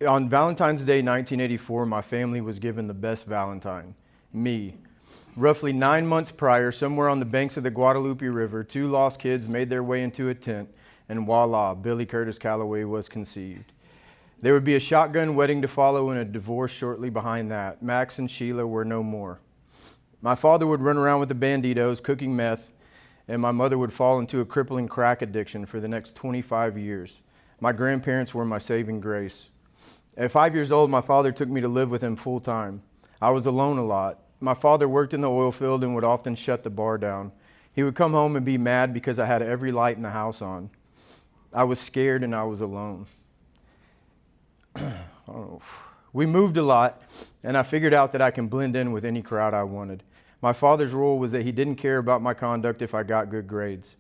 On Valentine's Day 1984, my family was given the best Valentine, me. Roughly 9 months prior, somewhere on the banks of the Guadalupe River, two lost kids made their way into a tent, and voila, Billy Curtis Calloway was conceived. There would be a shotgun wedding to follow and a divorce shortly behind that. Max and Sheila were no more. My father would run around with the banditos, cooking meth, and my mother would fall into a crippling crack addiction for the next 25 years. My grandparents were my saving grace. At 5 years old, my father took me to live with him full time. I was alone a lot. My father worked in the oil field and would often shut the bar down. He would come home and be mad because I had every light in the house on. I was scared and I was alone. We moved a lot, and I figured out that I can blend in with any crowd I wanted. My father's rule was that he didn't care about my conduct if I got good grades.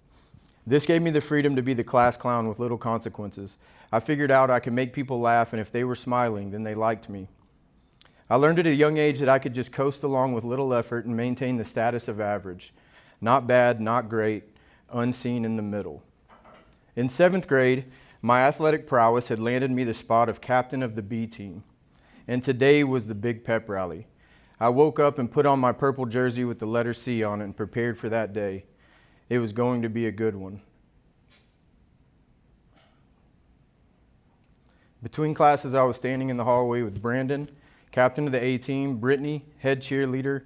This gave me the freedom to be the class clown with little consequences. I figured out I could make people laugh, and if they were smiling, then they liked me. I learned at a young age that I could just coast along with little effort and maintain the status of average. Not bad, not great, unseen in the middle. In 7th grade, my athletic prowess had landed me the spot of captain of the B team, and today was the big pep rally. I woke up and put on my purple jersey with the letter C on it and prepared for that day. It was going to be a good one. Between classes, I was standing in the hallway with Brandon, captain of the A team, Brittany, head cheerleader,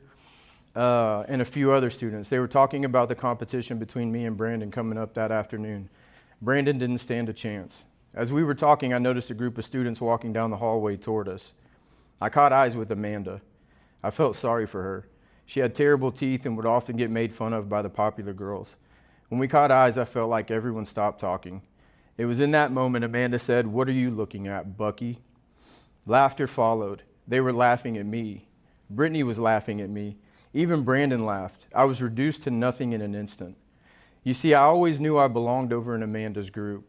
and a few other students. They were talking about the competition between me and Brandon coming up that afternoon. Brandon didn't stand a chance. As we were talking, I noticed a group of students walking down the hallway toward us. I caught eyes with Amanda. I felt sorry for her. She had terrible teeth and would often get made fun of by the popular girls. When we caught eyes, I felt like everyone stopped talking. It was in that moment Amanda said, "What are you looking at, Bucky?" Laughter followed. They were laughing at me. Brittany was laughing at me. Even Brandon laughed. I was reduced to nothing in an instant. You see, I always knew I belonged over in Amanda's group,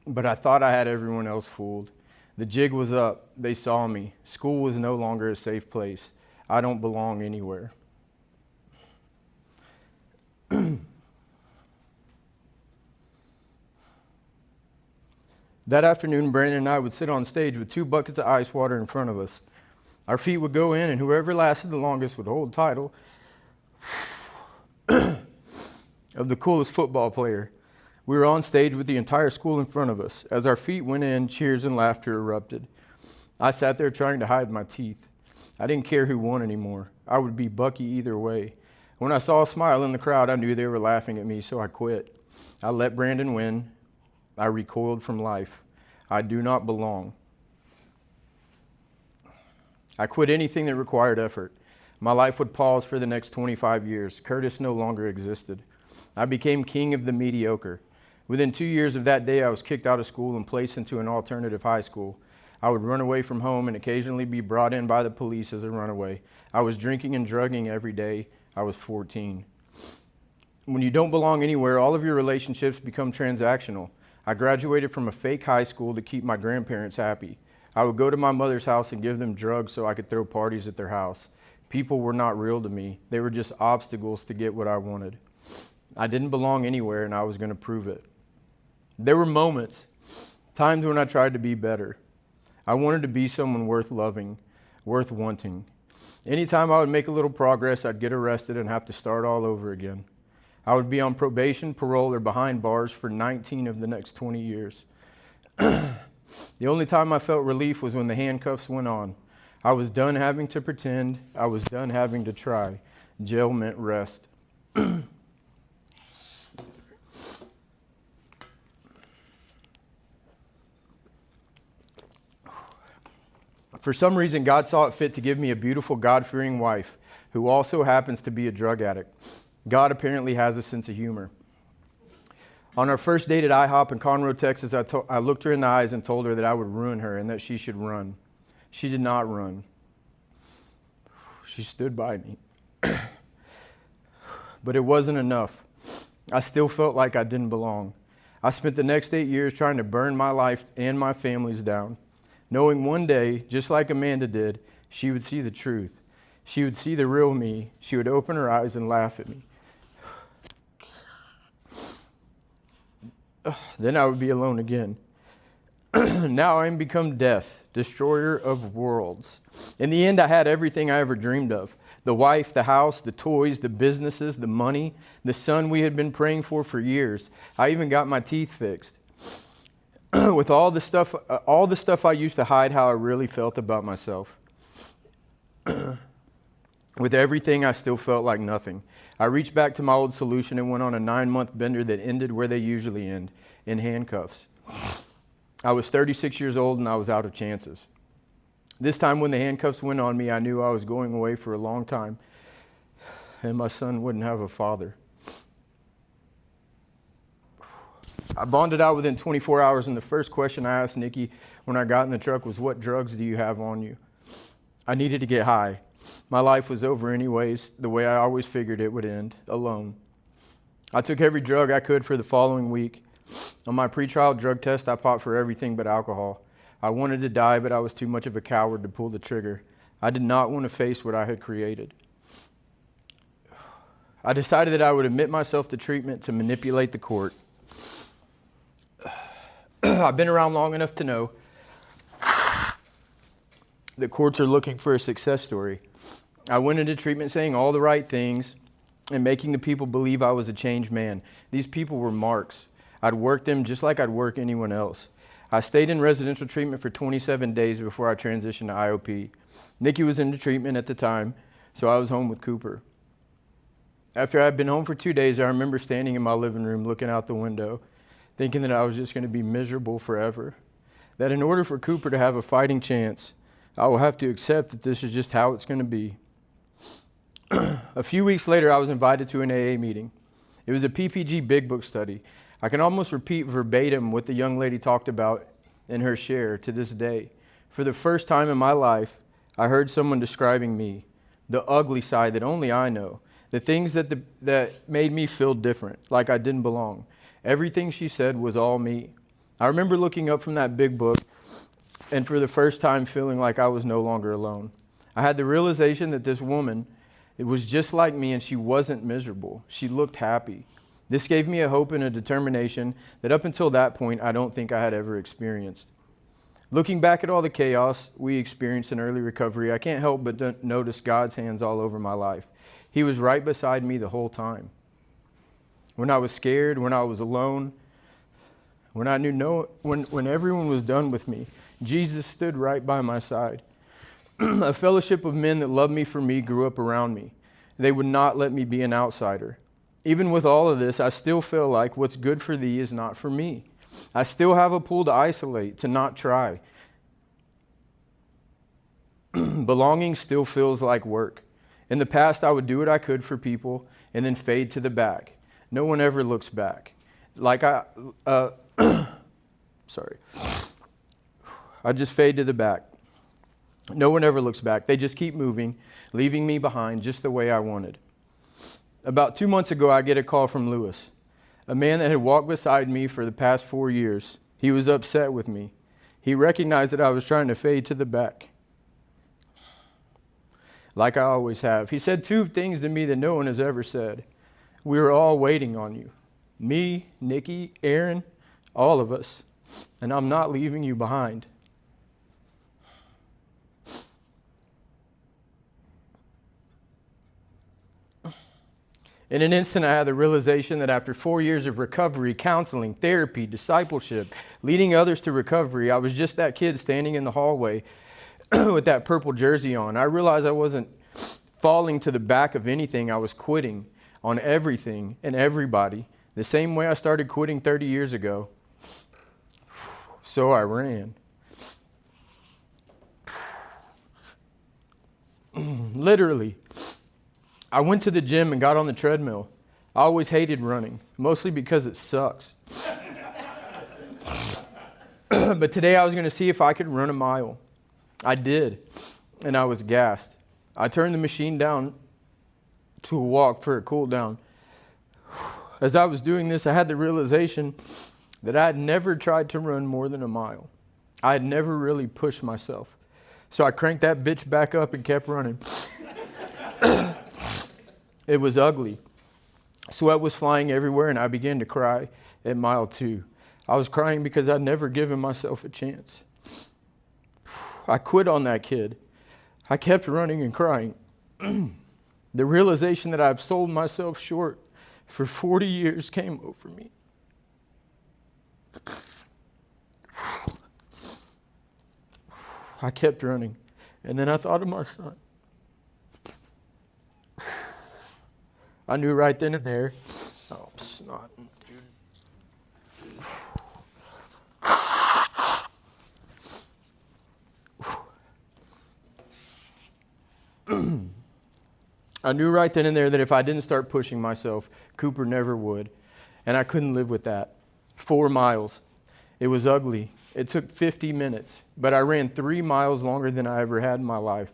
but I thought I had everyone else fooled. The jig was up. They saw me. School was no longer a safe place. I don't belong anywhere. That afternoon, Brandon and I would sit on stage with 2 buckets of ice water in front of us. Our feet would go in, and whoever lasted the longest would hold the title of the coolest football player. We were on stage with the entire school in front of us. As our feet went in, cheers and laughter erupted. I sat there trying to hide my teeth. I didn't care who won anymore. I would be Bucky either way. When I saw a smile in the crowd, I knew they were laughing at me, so I quit. I let Brandon win. I recoiled from life. I do not belong. I quit anything that required effort. My life would pause for the next 25 years. Curtis no longer existed. I became king of the mediocre. Within 2 years of that day, I was kicked out of school and placed into an alternative high school. I would run away from home and occasionally be brought in by the police as a runaway. I was drinking and drugging every day. I was 14. When you don't belong anywhere, all of your relationships become transactional. I graduated from a fake high school to keep my grandparents happy. I would go to my mother's house and give them drugs so I could throw parties at their house. People were not real to me. They were just obstacles to get what I wanted. I didn't belong anywhere, and I was going to prove it. There were moments, times when I tried to be better. I wanted to be someone worth loving, worth wanting. Anytime I would make a little progress, I'd get arrested and have to start all over again. I would be on probation, parole, or behind bars for 19 of the next 20 years. The only time I felt relief was when the handcuffs went on. I was done having to pretend. I was done having to try. Jail meant rest. For some reason, God saw it fit to give me a beautiful, God-fearing wife who also happens to be a drug addict. God apparently has a sense of humor. On our first date at IHOP in Conroe, Texas, I looked her in the eyes and told her that I would ruin her and that she should run. She did not run. She stood by me. But it wasn't enough. I still felt like I didn't belong. I spent the next 8 years trying to burn my life and my family's down, knowing one day, just like Amanda did, she would see the truth. She would see the real me. She would open her eyes and laugh at me. Then I would be alone again. Now I am become death, destroyer of worlds. In the end, I had everything I ever dreamed of. The wife, the house, the toys, the businesses, the money, the son we had been praying for years. I even got my teeth fixed. With all the stuff I used to hide how I really felt about myself. With everything, I still felt like nothing. I reached back to my old solution and went on a 9-month bender that ended where they usually end, in handcuffs. I was 36 years old and I was out of chances. This time when the handcuffs went on me, I knew I was going away for a long time and my son wouldn't have a father. I bonded out within 24 hours and the first question I asked Nikki when I got in the truck was, "What drugs do you have on you?" I needed to get high. My life was over anyways, the way I always figured it would end, alone. I took every drug I could for the following week. On my pretrial drug test, I popped for everything but alcohol. I wanted to die, but I was too much of a coward to pull the trigger. I did not want to face what I had created. I decided that I would admit myself to treatment to manipulate the court. I've been around long enough to know that courts are looking for a success story. I went into treatment saying all the right things and making the people believe I was a changed man. These people were marks. I'd work them just like I'd work anyone else. I stayed in residential treatment for 27 days before I transitioned to IOP. Nikki was into treatment at the time, so I was home with Cooper. After I'd been home for 2 days, I remember standing in my living room looking out the window, thinking that I was just going to be miserable forever. That in order for Cooper to have a fighting chance, I will have to accept that this is just how it's going to be. A few weeks later, I was invited to an AA meeting. It was a PPG Big Book study. I can almost repeat verbatim what the young lady talked about in her share to this day. For the first time in my life, I heard someone describing me, the ugly side that only I know, the things that made me feel different, like I didn't belong. Everything she said was all me. I remember looking up from that big book and for the first time feeling like I was no longer alone. I had the realization that this woman, it was just like me and she wasn't miserable. She looked happy. This gave me a hope and a determination that up until that point, I don't think I had ever experienced. Looking back at all the chaos we experienced in early recovery, I can't help but notice God's hands all over my life. He was right beside me the whole time. When I was scared, when I was alone, when I knew when everyone was done with me, Jesus stood right by my side. A fellowship of men that loved me for me grew up around me. They would not let me be an outsider. Even with all of this, I still feel like what's good for thee is not for me. I still have a pull to isolate, to not try. Belonging still feels like work. In the past, I would do what I could for people and then fade to the back. No one ever looks back. I just fade to the back. No one ever looks back. They just keep moving, leaving me behind just the way I wanted. About 2 months ago, I get a call from Lewis, a man that had walked beside me for the past 4 years. He was upset with me. He recognized that I was trying to fade to the back, like I always have. He said 2 things to me that no one has ever said. We were all waiting on you. Me, Nikki, Aaron, all of us. And I'm not leaving you behind. In an instant, I had the realization that after 4 years of recovery, counseling, therapy, discipleship, leading others to recovery, I was just that kid standing in the hallway with that purple jersey on. I realized I wasn't falling to the back of anything. I was quitting on everything and everybody, the same way I started quitting 30 years ago. So I ran. Literally. I went to the gym and got on the treadmill. I always hated running, mostly because it sucks. But today I was going to see if I could run a mile. I did, and I was gassed. I turned the machine down to a walk for a cool down. As I was doing this, I had the realization that I had never tried to run more than a mile. I had never really pushed myself. So I cranked that bitch back up and kept running. It was ugly. Sweat was flying everywhere, and I began to cry at mile 2. I was crying because I'd never given myself a chance. I quit on that kid. I kept running and crying. The realization that I've sold myself short for 40 years came over me. I kept running, and then I thought of my son. I knew right then and there, oh, snot, dude. I knew right then and there that if I didn't start pushing myself, Cooper never would. And I couldn't live with that. 4 miles. It was ugly. It took 50 minutes, but I ran 3 miles longer than I ever had in my life.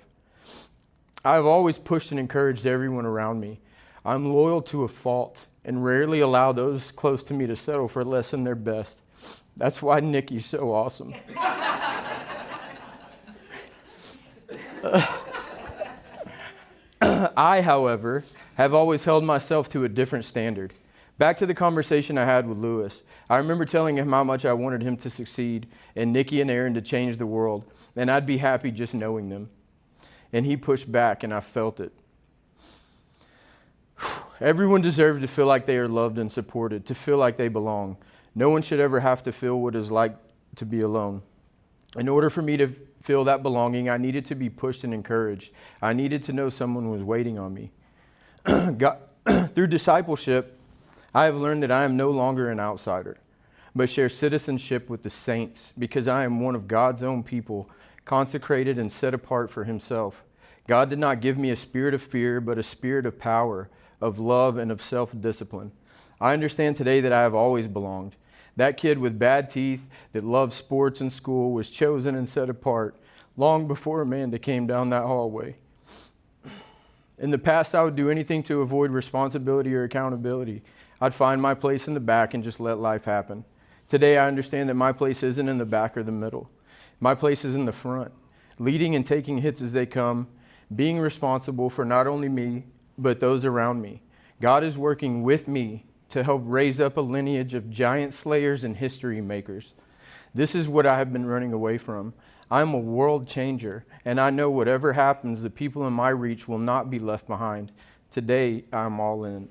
I've always pushed and encouraged everyone around me. I'm loyal to a fault and rarely allow those close to me to settle for less than their best. That's why Nikki's so awesome. I, however, have always held myself to a different standard. Back to the conversation I had with Lewis. I remember telling him how much I wanted him to succeed and Nikki and Aaron to change the world, and I'd be happy just knowing them. And he pushed back, and I felt it. Everyone deserves to feel like they are loved and supported, to feel like they belong. No one should ever have to feel what it's like to be alone. In order for me to feel that belonging, I needed to be pushed and encouraged. I needed to know someone was waiting on me. Through discipleship, I have learned that I am no longer an outsider, but share citizenship with the saints because I am one of God's own people, consecrated and set apart for himself. God did not give me a spirit of fear, but a spirit of power, of love, and of self-discipline. I understand today that I have always belonged. That kid with bad teeth that loved sports and school was chosen and set apart long before Amanda came down that hallway. In the past, I would do anything to avoid responsibility or accountability. I'd find my place in the back and just let life happen. Today, I understand that my place isn't in the back or the middle. My place is in the front, leading and taking hits as they come, being responsible for not only me, but those around me. God is working with me to help raise up a lineage of giant slayers and history makers. This is what I have been running away from. I'm a world changer, and I know whatever happens, the people in my reach will not be left behind. Today, I'm all in.